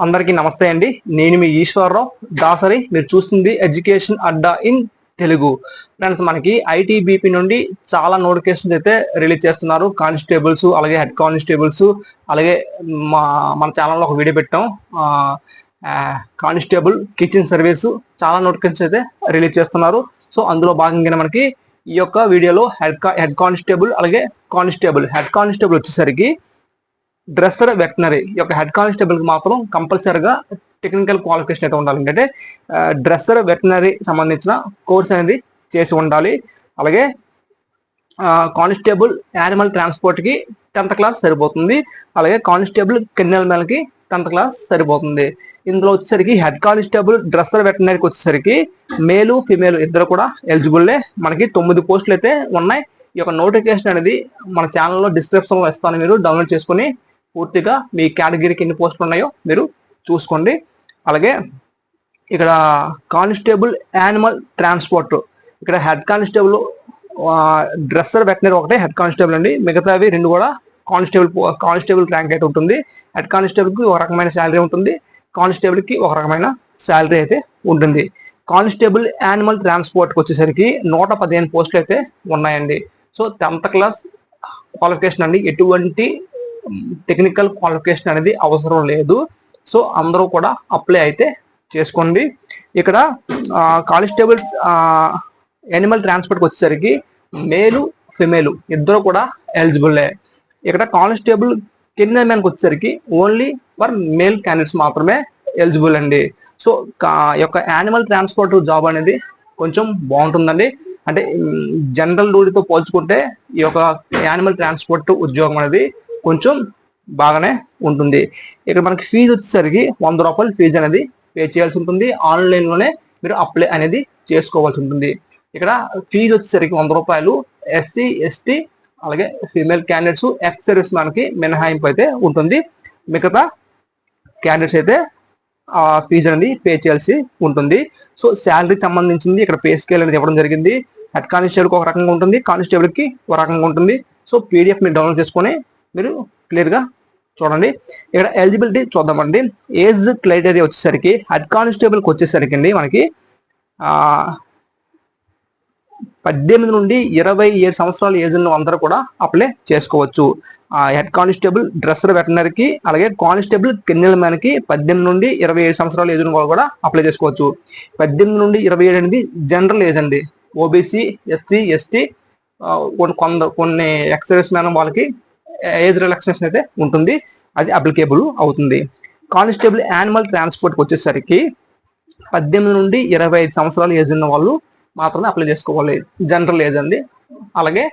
అందరికీ నమస్తే అండి. నేను మీ ఈశ్వరరావు దాసరి. మీరు చూస్తుంది education Adda in Telugu. Friends, మనకి ఐటీబీపీ నుండి చాలా నోటిఫికేషన్స్ అయితే రిలీజ్ చేస్తున్నారు. కానిస్టేబుల్స్, అలాగే హెడ్ కానిస్టేబుల్స్, అలాగే మన ఛానల్లో ఒక వీడియో పెట్టాం, కానిస్టేబుల్ కిచెన్ సర్వీస్. చాలా నోటిఫికేషన్స్ అయితే రిలీజ్ చేస్తున్నారు. సో అందులో భాగంగానే మనకి ఈ యొక్క వీడియోలో హెడ్ కానిస్టేబుల్, అలాగే హెడ్ కానిస్టేబుల్ వచ్చేసరికి డ్రెస్సర్ వెటనరీ యొక్క హెడ్ కానిస్టేబుల్ కి మాత్రం కంపల్సరీగా టెక్నికల్ క్వాలిఫికేషన్ అయితే ఉండాలి. అంటే డ్రెస్సర్ వెటనరీ సంబంధించిన కోర్స్ అనేది చేసి ఉండాలి. అలాగే కానిస్టేబుల్ యానిమల్ ట్రాన్స్పోర్ట్ కి 10th క్లాస్ సరిపోతుంది. అలాగే కానిస్టేబుల్ కెన్నెల్ మ్యాన్ కి 10th క్లాస్ సరిపోతుంది. ఇందులో వచ్చేసరికి హెడ్ కానిస్టేబుల్ డ్రెస్సర్ వెటనరీకి వచ్చేసరికి మేలు ఫిమేల్ ఇద్దరు కూడా ఎలిజిబుల్లే. మనకి 9 పోస్టులు అయితే ఉన్నాయి. ఈ యొక్క నోటిఫికేషన్ అనేది మన ఛానల్లో డిస్క్రిప్షన్ లో ఇస్తాను, మీరు డౌన్లోడ్ చేసుకుని పూర్తిగా మీ కేటగిరీకి ఎన్ని పోస్టులు ఉన్నాయో మీరు చూసుకోండి. అలాగే ఇక్కడ కానిస్టేబుల్ యానిమల్ ట్రాన్స్పోర్ట్, ఇక్కడ హెడ్ కానిస్టేబుల్ డ్రెస్సర్ వెటనరీ ఒకటే హెడ్ కానిస్టేబుల్ అండి. మిగతావి రెండు కూడా కానిస్టేబుల్ ర్యాంక్ అయితే ఉంటుంది. హెడ్ కానిస్టేబుల్ కి ఒక రకమైన శాలరీ ఉంటుంది, కానిస్టేబుల్ కి ఒక రకమైన శాలరీ అయితే ఉంటుంది. కానిస్టేబుల్ యానిమల్ ట్రాన్స్పోర్ట్ కి వచ్చేసరికి 115 పోస్టులు అయితే ఉన్నాయండి. సో 10th క్లాస్ క్వాలిఫికేషన్ అండి, ఎటువంటి టెక్నికల్ క్వాలిఫికేషన్ అనేది అవసరం లేదు. సో అందరూ కూడా అప్లై అయితే చేసుకోండి. ఇక్కడ కానిస్టేబుల్ యానిమల్ ట్రాన్స్పోర్ట్కి వచ్చేసరికి మేలు ఫిమేలు ఇద్దరు కూడా ఎలిజిబుల్లే. ఇక్కడ కానిస్టేబుల్ కెన్నెల్ మ్యాన్కి వచ్చేసరికి ఓన్లీ ఫర్ మేల్ క్యాండిడేట్స్ మాత్రమే ఎలిజిబుల్ అండి. సో ఈ యొక్క యానిమల్ ట్రాన్స్పోర్ట్ జాబ్ అనేది కొంచెం బాగుంటుందండి. అంటే జనరల్ డ్యూటీతో పోల్చుకుంటే ఈ యొక్క యానిమల్ ట్రాన్స్పోర్ట్ ఉద్యోగం అనేది కొంచెం బాగానే ఉంటుంది. ఇక్కడ మనకి ఫీజు వచ్చేసరికి 100 రూపాయలు ఫీజు అనేది పే చేయాల్సి ఉంటుంది. ఆన్లైన్లోనే మీరు అప్లై అనేది చేసుకోవాల్సి ఉంటుంది. ఇక్కడ ఫీజు వచ్చేసరికి 100 రూపాయలు. ఎస్సీ, ఎస్టీ, అలాగే ఫీమేల్ క్యాండిడేట్స్, ఎక్స్ సర్వీస్ మ్యాన్కి మినహాయింపు అయితే ఉంటుంది. మిగతా క్యాండిడేట్స్ అయితే ఫీజు అనేది పే చేయాల్సి ఉంటుంది. సో శాలరీకి సంబంధించింది ఇక్కడ పే స్కేల్ అనేది ఇవ్వడం జరిగింది. హెడ్ కానిస్టేబుల్కి ఒక రకంగా ఉంటుంది, కానిస్టేబుల్కి ఒక రకంగా ఉంటుంది. సో పీడిఎఫ్ మీరు డౌన్లోడ్ చేసుకొని మీరు క్లియర్గా చూడండి. ఇక్కడ ఎలిజిబిలిటీ చూద్దామండి. ఏజ్ క్రైటీరియా వచ్చేసరికి హెడ్ కానిస్టేబుల్కి వచ్చేసరికి అండి మనకి 18 నుండి 27 సంవత్సరాల ఏజ్ ఉన్న అందరూ కూడా అప్లై చేసుకోవచ్చు. హెడ్ కానిస్టేబుల్ డ్రెస్సర్ వెటనరీకి, అలాగే కానిస్టేబుల్ కెన్నెల్ మ్యాన్ కి 18 నుండి 27 సంవత్సరాల ఏజ్ ఉన్న వాళ్ళు కూడా అప్లై చేసుకోవచ్చు. 18 నుండి 27 అనేది జనరల్ ఏజ్ అండి. ఓబీసీ, ఎస్సీ, ఎస్టీ, కొన్ని ఎక్స్ సర్వీస్ మ్యాన్ వాళ్ళకి ఏజ్ రిలాక్సేషన్ అయితే ఉంటుంది, అది అప్లికేబుల్ అవుతుంది. కానిస్టేబుల్ యానిమల్ ట్రాన్స్పోర్ట్కి వచ్చేసరికి 18 నుండి 25 సంవత్సరాల ఏజ్ ఉన్న వాళ్ళు మాత్రమే అప్లై చేసుకోవాలి, జనరల్ ఏజ్ అండి. అలాగే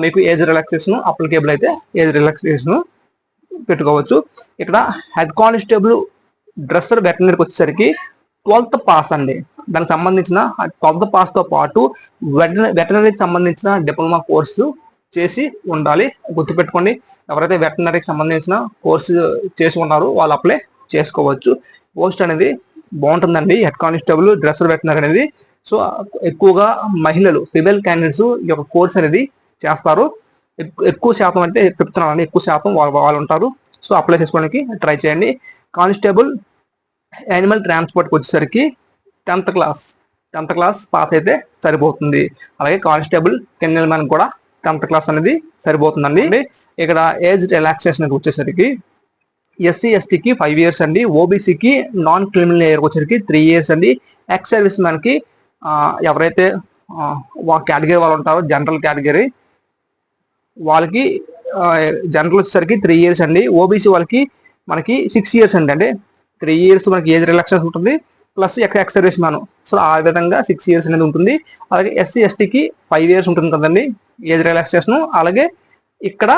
మీకు ఏజ్ రిలాక్సేషన్ అప్లికేబుల్ అయితే ఏజ్ రిలాక్సేషన్ పెట్టుకోవచ్చు. ఇక్కడ హెడ్ కానిస్టేబుల్ డ్రెస్సర్ వెటనరీకి వచ్చేసరికి 12th పాస్ అండి. దానికి సంబంధించిన 12th పాస్తో పాటు వెటనరీకి సంబంధించిన డిప్లొమా కోర్సు చేసి ఉండాలి. గుర్తుపెట్టుకోండి, ఎవరైతే వెటనరీకి సంబంధించిన కోర్సు చేసి ఉన్నారో వాళ్ళు అప్లై చేసుకోవచ్చు. పోస్ట్ అనేది బాగుంటుందండి హెడ్ కానిస్టేబుల్ డ్రెస్సర్ వెటనరీ అనేది. సో ఎక్కువగా మహిళలు, ఫిమేల్ క్యాండిడేట్స్ ఈ యొక్క కోర్స్ అనేది చేస్తారు. ఎక్కువ శాతం అంటే చెప్తున్నానండి, ఎక్కువ శాతం వాళ్ళు ఉంటారు. సో అప్లై చేసుకోవడానికి ట్రై చేయండి. కానిస్టేబుల్ యానిమల్ ట్రాన్స్పోర్ట్కి వచ్చేసరికి 10th క్లాస్ పాస్ అయితే సరిపోతుంది. అలాగే కానిస్టేబుల్ కెన్నెల్ మ్యాన్ కూడా 10th క్లాస్ అనేది సరిపోతుందండి. ఇక్కడ ఏజ్ రిలాక్సేషన్ వచ్చేసరికి ఎస్సీ, ఎస్టీకి 5 years అండి. ఓబీసీకి నాన్ క్రిమినల్ ఏరియర్కి వచ్చేసరికి 3 years అండి. ఎక్స్ సర్వీస్ మ్యాన్కి ఎవరైతే కేటగిరీ వాళ్ళు ఉంటారో జనరల్ కేటగిరీ వాళ్ళకి జనరల్ వచ్చేసరికి 3 years అండి. ఓబీసీ వాళ్ళకి మనకి 6 years అండి. అంటే 3 years మనకి ఏజ్ రిలాక్సేషన్ ఉంటుంది, plus ex service man. So ఆ విధంగా 6 years అనేది ఉంటుంది. అలాగే ఎస్సీ, ఎస్టీకి 5 years ఉంటుంది కదండి ఏజ్ రిలాక్సేషన్. అలాగే ఇక్కడ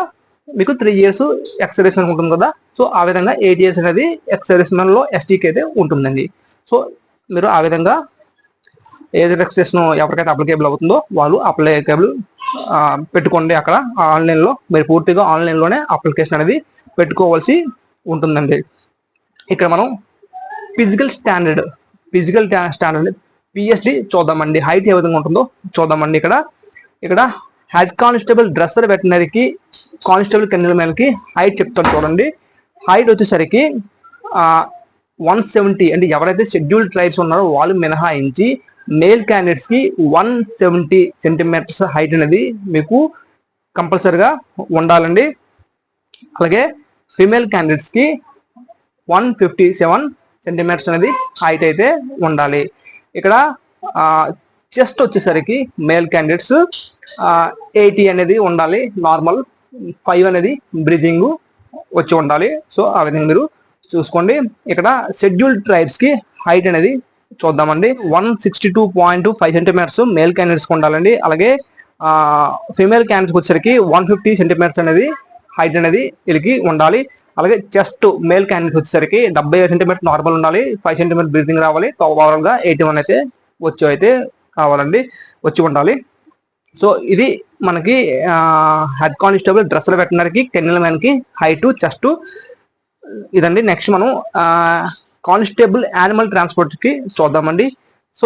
మీకు 3 years ఎక్స్ సర్వీస్ మ్యాన్ ఉంటుంది కదా. సో ఆ విధంగా 8 years అనేది ఎక్స్ సర్వీస్ మ్యాన్ లో ఎస్టీకి అయితే ఉంటుందండి. సో మీరు ఆ విధంగా ఏజ్ రిలాక్సేషన్ ఎవరికైతే అప్లికేబుల్ అవుతుందో వాళ్ళు అప్లికేబుల్ పెట్టుకోండి. అక్కడ ఆన్లైన్లో మీరు పూర్తిగా ఆన్లైన్లోనే అప్లికేషన్ అనేది పెట్టుకోవాల్సి ఉంటుందండి. ఇక్కడ మనం ఫిజికల్ స్టాండర్డ్ పిఎస్డి చూద్దామండి. హైట్ ఏ విధంగా ఉంటుందో చూద్దామండి. ఇక్కడ హెడ్ కానిస్టేబుల్ డ్రెస్సర్ వెటనరీకి, కానిస్టేబుల్ కెన్నెల్ మ్యాన్కి హైట్ చెప్తాను చూడండి. హైట్ వచ్చేసరికి 170 అంటే ఎవరైతే షెడ్యూల్డ్ ట్రైబ్స్ ఉన్నారో వాళ్ళు మినహాయించి మేల్ క్యాండిడేట్స్ కి 170 సెంటీమీటర్స్ హైట్ అనేది మీకు కంపల్సరిగా ఉండాలండి. అలాగే ఫీమేల్ క్యాండిడేట్స్ కి 157 సెంటీమీటర్స్ అనేది హైట్ అయితే ఉండాలి. ఇక్కడ చెస్ట్ వచ్చేసరికి మేల్ క్యాండిడేట్స్ 80 అనేది ఉండాలి నార్మల్, 5 అనేది బ్రీతింగ్ వచ్చి ఉండాలి. సో ఆ విధంగా మీరు చూసుకోండి. ఇక్కడ షెడ్యూల్డ్ ట్రైబ్స్ కి హైట్ అనేది చూద్దామండి. 162.5 సెంటీమీటర్స్ మేల్ క్యాండిడేట్స్ కి ఉండాలండి. అలాగే ఫీమేల్ క్యాండిడేట్స్ వచ్చేసరికి 150 సెంటీమీటర్స్ అనేది హైట్ అనేది వీళ్ళకి ఉండాలి. అలాగే చెస్ట్ మేల్ క్యాండిడేట్ వచ్చేసరికి 75 సెంటీమీటర్ నార్మల్ ఉండాలి, 5 సెంటీమీటర్ బ్రీతింగ్ రావాలి. ఓవరాల్ గా 81 అయితే కావాలండి, వచ్చి ఉండాలి. సో ఇది మనకి హెడ్ కానిస్టేబుల్, డ్రెస్సర్ వెటర్నరీకి, కెన్నెల్ మ్యాన్ కి హైట్, చెస్ట్ ఇదండి. నెక్స్ట్ మనం కానిస్టేబుల్ యానిమల్ ట్రాన్స్పోర్ట్ కి చూద్దామండి. సో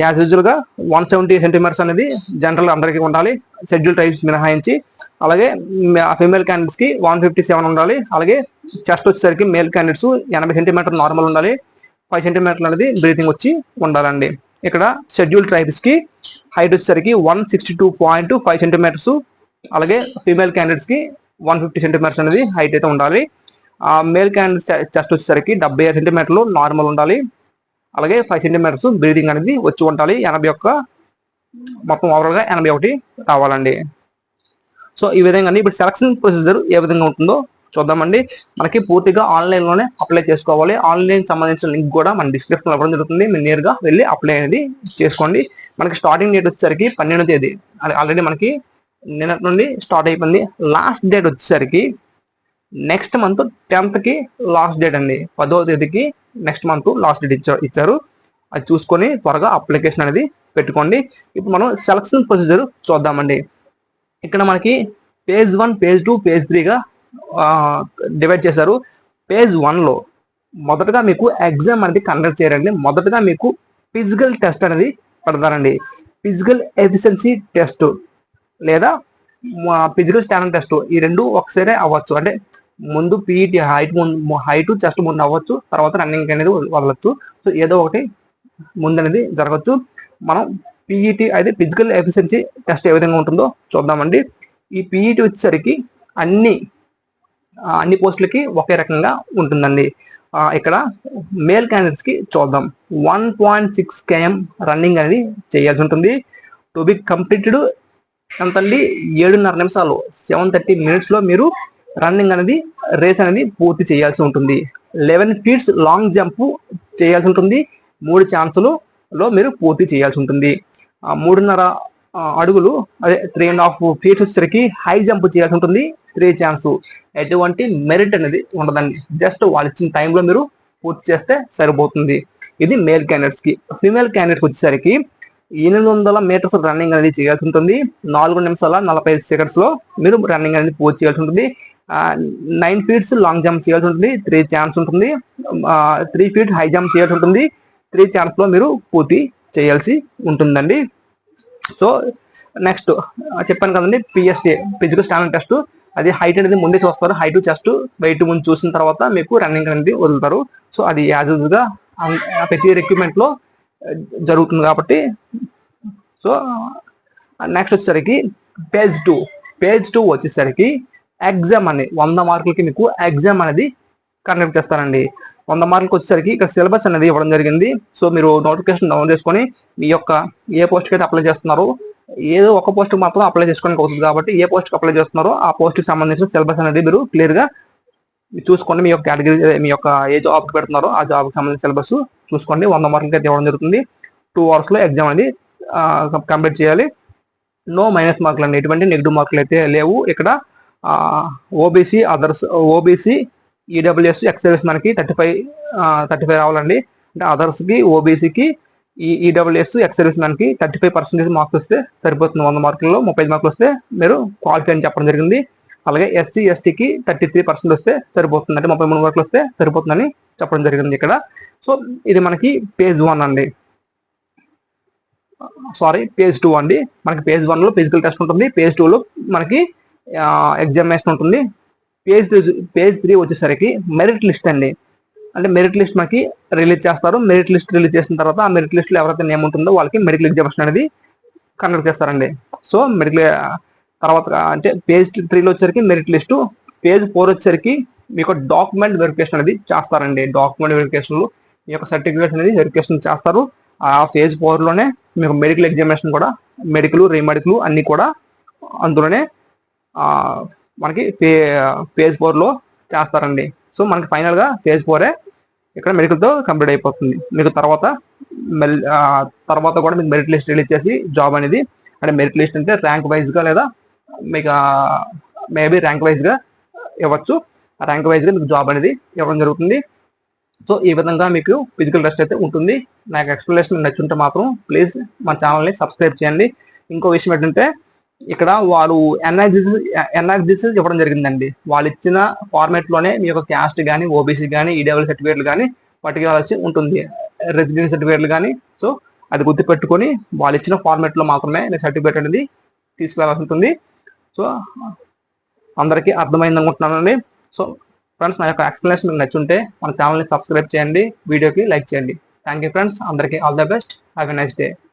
యాజ్ యూజువల్ గా 170 సెంటీమీటర్స్ అనేది జనరల్ అందరికీ ఉండాలి, షెడ్యూల్ ట్రైబ్స్ మినహాయించి. అలాగే ఫీమేల్ క్యాండిడేట్స్ కి 157 ఉండాలి. అలాగే చెస్ట్ వచ్చేసరికి మేల్ క్యాండిడేట్స్ 80 సెంటీమీటర్ నార్మల్ ఉండాలి, 5 సెంటీమీటర్లు అనేది బ్రీతింగ్ వచ్చి ఉండాలండి. ఇక్కడ షెడ్యూల్ ట్రైబ్స్ కి హైట్ వచ్చేసరికి 162.5 సెంటీమీటర్స్, అలాగే ఫీమేల్ క్యాండిడేట్స్ కి 150 సెంటీమీటర్స్ అనేది హైట్ అయితే ఉండాలి. మేల్ క్యాండిడేట్ చెస్ట్ వచ్చేసరికి 75 సెంటీమీటర్లు నార్మల్ ఉండాలి, అలాగే 5 సెంటీమీటర్స్ బ్రీతింగ్ అనేది వచ్చి ఉండాలి. 81 మొత్తం ఓవరాల్ గా 81 రావాలండి. సో ఈ విధంగా ఇప్పుడు సెలక్షన్ ప్రొసీజర్ ఏ విధంగా ఉంటుందో చూద్దామండి. మనకి పూర్తిగా ఆన్లైన్ లోనే అప్లై చేసుకోవాలి. ఆన్లైన్ సంబంధించిన లింక్ కూడా మన డిస్క్రిప్షన్ ఇవ్వడం జరుగుతుంది, మీరు నేరుగా వెళ్ళి అప్లై అనేది చేసుకోండి. మనకి స్టార్టింగ్ డేట్ వచ్చేసరికి 12వ తేదీ, ఆల్రెడీ మనకి నిన్నటి నుండి స్టార్ట్ అయిపోయింది. లాస్ట్ డేట్ వచ్చేసరికి నెక్స్ట్ మంత్ 10th కి లాస్ట్ డేట్ అండి. 10వ తేదీకి నెక్స్ట్ మంత్ లాస్ట్ డేట్ ఇచ్చారు. అది చూసుకొని త్వరగా అప్లికేషన్ అనేది పెట్టుకోండి. ఇప్పుడు మనం సెలక్షన్ ప్రొసీజర్ చూద్దామండి. ఇక్కడ మనకి పేజ్ 1, పేజ్ 2, పేజ్ 3గా డివైడ్ చేశారు. పేజ్ 1 లో మొదటగా మీకు ఎగ్జామ్ అనేది కండక్ట్ చేయాలండి. మొదటగా మీకు ఫిజికల్ టెస్ట్ అనేది పెడతారండి. ఫిజికల్ ఎఫిషియన్సీ టెస్ట్ లేదా ఫిజికల్ స్టాండర్డ్ టెస్ట్, ఈ రెండు ఒకసారి అవ్వచ్చు. అంటే ముందు పీఈటీ హైట్ చెస్ట్ ముందు అవ్వచ్చు, తర్వాత రన్నింగ్ అనేది వదలచ్చు. సో ఏదో ఒకటి ముందు అనేది జరగచ్చు. మనం పీఈటీ అయితే ఫిజికల్ ఎఫిషియన్సీ టెస్ట్ ఏ విధంగా ఉంటుందో చూద్దామండి. ఈ పీఈటీ వచ్చేసరికి అన్ని పోస్టులకి ఒకే రకంగా ఉంటుందండి. ఇక్కడ మేల్ క్యాండిడేట్స్ కి చూద్దాం. 1.6 km రన్నింగ్ అనేది చేయాల్సి ఉంటుంది. టు బి కంప్లీటెడ్ ఎంతండి 7.5 నిమిషాలు, 7:30 minutes లో మీరు రన్నింగ్ అనేది రేస్ అనేది పూర్తి చేయాల్సి ఉంటుంది. 11 feet లాంగ్ జంప్ చేయాల్సి ఉంటుంది. 3 ఛాన్సులు లో మీరు పూర్తి చేయాల్సి ఉంటుంది. 3.5 అడుగులు అదే 3.5 feet వచ్చేసరికి హై జంప్ చేయాల్సి ఉంటుంది. 3 ఛాన్స్. ఎటువంటి మెరిట్ అనేది ఉండదండి, జస్ట్ వాళ్ళు ఇచ్చిన టైంలో మీరు పూర్తి చేస్తే సరిపోతుంది. ఇది మేల్ క్యాండిడేట్స్ కి. ఫీమేల్ క్యాండిడేట్స్ వచ్చేసరికి 800 meters రన్నింగ్ అనేది చేయాల్సి ఉంటుంది. 4 నిమిషాల 45 seconds లో మీరు రన్నింగ్ అనేది పూర్తి చేయాల్సి ఉంటుంది. 9 feet లాంగ్ జంప్ చేయాల్సి ఉంటుంది. 3 ఛాన్స్ ఉంటుంది. 3 feet హై జంప్ చేయాల్సి ఉంటుంది. 3 ఛాన్స్ లో మీరు పూర్తి చేయాల్సి ఉంటుందండి. సో నెక్స్ట్ చెప్పాను కదండి, పిఎస్టీ ఫిజికల్ స్టాండర్డ్ టెస్ట్. అది హైట్ అనేది ముందే చూస్తారు. హైట్ చెస్ట్ వెయిట్ ముందు చూసిన తర్వాత మీకు రన్నింగ్ అనేది వదులుతారు. సో అది యాజ్ యూజువల్ గా ప్రతి రిక్రూట్మెంట్ లో జరుగుతుంది కాబట్టి. సో నెక్స్ట్ వచ్చేసరికి పేజ్ 2 వచ్చేసరికి ఎగ్జామ్ అనేది 100 మార్కులకి మీకు ఎగ్జామ్ అనేది కండక్ట్ చేస్తారండి. 100 మార్కులకి వచ్చేసరికి ఇక్కడ సిలబస్ అనేది ఇవ్వడం జరిగింది. సో మీరు నోటిఫికేషన్ డౌన్ చేసుకొని మీ యొక్క ఏ పోస్ట్కి అయితే అప్లై చేస్తున్నారో, ఏదో ఒక పోస్ట్ మాత్రం అప్లై చేసుకోవడానికి అవుతుంది కాబట్టి ఏ పోస్ట్కి అప్లై చేస్తున్నారో ఆ పోస్ట్కి సంబంధించిన సిలబస్ అనేది మీరు క్లియర్ గా చూసుకోండి. మీ యొక్క కేటగిరీ, మీ యొక్క ఏ జాబ్కి పెడుతున్నారో ఆ జాబ్కి సంబంధించిన సిలబస్ చూసుకోండి. 100 మార్కులకి అయితే ఇవ్వడం జరుగుతుంది. 2 hours లో ఎగ్జామ్ అనేది కంప్లీట్ చేయాలి. నో మైనస్ మార్కులు అండి, ఎటువంటి నెగిటివ్ మార్కులు అయితే లేవు. ఇక్కడ OBC, others, OBC, EWS, X మనకి 35 రావాలండి. అంటే అదర్స్ కి, ఓబీసీకి, ఈడబ్ల్యూఎస్, ఎక్స్ సర్వీస్ మ్యాన్కి 35% మార్క్స్ వస్తే సరిపోతుంది. 100 మార్కుల్లో 35 మార్కులు వస్తే మీరు క్వాలిఫై అని చెప్పడం జరిగింది. అలాగే ఎస్సీ, ఎస్టీకి 33% వస్తే సరిపోతుంది, అంటే 33 మార్కులు వస్తే సరిపోతుందని చెప్పడం జరిగింది ఇక్కడ. సో ఇది మనకి పేజ్ 1 అండి, సారీ పేజ్ 2 అండి. మనకి పేజ్ 1 లో ఫిజికల్ టెస్ట్ ఉంటుంది. పేజ్ 2 లో మనకి ఎగ్జామినేషన్ ఉంటుంది. పేజ్ 3 వచ్చేసరికి మెరిట్ లిస్ట్ అండి. అంటే మెరిట్ లిస్ట్ మనకి రిలీజ్ చేస్తారు. మెరిట్ లిస్ట్ రిలీజ్ చేసిన తర్వాత ఆ మెరిట్ లిస్ట్ లో ఎవరైతే నేమ్ ఉంటుందో వాళ్ళకి మెడికల్ ఎగ్జామినేషన్ అనేది కండక్ట్ చేస్తారండి. సో మెడికల్ తర్వాత అంటే పేజ్ 3లో వచ్చేసరికి మెరిట్ లిస్ట్, పేజ్ 4 వచ్చేసరికి మీకు డాక్యుమెంట్ వెరిఫికేషన్ అనేది చేస్తారండి. డాక్యుమెంట్ వెరిఫికేషన్ లో మీ యొక్క సర్టిఫికేట్స్ అనేది వెరిఫికేషన్ చేస్తారు. ఆ పేజ్ 4లోనే మీకు మెడికల్ ఎగ్జామినేషన్ కూడా, మెడికల్ రీమెడికల్ అన్ని కూడా అందులోనే మనకి పేజ్ 4లో చేస్తారండి. సో మనకి ఫైనల్ గా పేజ్ 4 ఇక్కడ మెడికల్ తో కంప్లీట్ అయిపోతుంది. మీకు తర్వాత కూడా మీకు మెరిట్ లిస్ట్ రిలీజ్ చేసి జాబ్ అనేది, అంటే మెరిట్ లిస్ట్ అంటే ర్యాంక్ వైజ్ గా లేదా మీకు మేబీ ర్యాంక్ వైజ్ గా ఇవ్వచ్చు. ర్యాంక్ వైజ్ గా మీకు జాబ్ అనేది ఇవ్వడం జరుగుతుంది. సో ఈ విధంగా మీకు ఫిజికల్ టెస్ట్ అయితే ఉంటుంది. నాకు ఎక్స్ప్లెనేషన్ నచ్చుంటే మాత్రం ప్లీజ్ మన ఛానల్ని సబ్స్క్రైబ్ చేయండి. ఇంకో విషయం ఏంటంటే ఇక్కడ వాళ్ళు ఎన్ఆర్జిస్ ఇవ్వడం జరిగిందండి. వాళ్ళు ఇచ్చిన ఫార్మేట్ లోనే మీ యొక్క క్యాస్ట్ కానీ, ఓబీసీ కానీ, ఈడబ్ల్యూ సర్టిఫికేట్లు కానీ పట్టుకెళ్ళాల్సి ఉంటుంది, రెసిడెన్స్ సర్టిఫికేట్లు కానీ. సో అది గుర్తుపెట్టుకొని వాళ్ళు ఇచ్చిన ఫార్మేట్ లో మాత్రమే సర్టిఫికేట్ అనేది తీసుకెళ్లాల్సి ఉంటుంది. సో అందరికీ అర్థమైంది అనుకుంటున్నానండి. సో ఫ్రెండ్స్, నా యొక్క ఎక్స్ప్లెనేషన్ మీకు నచ్చుంటే మన ఛానల్ని సబ్స్క్రైబ్ చేయండి, వీడియోకి లైక్ చేయండి. థ్యాంక్ యూ ఫ్రెండ్స్, అందరికీ all the best, have a nice day.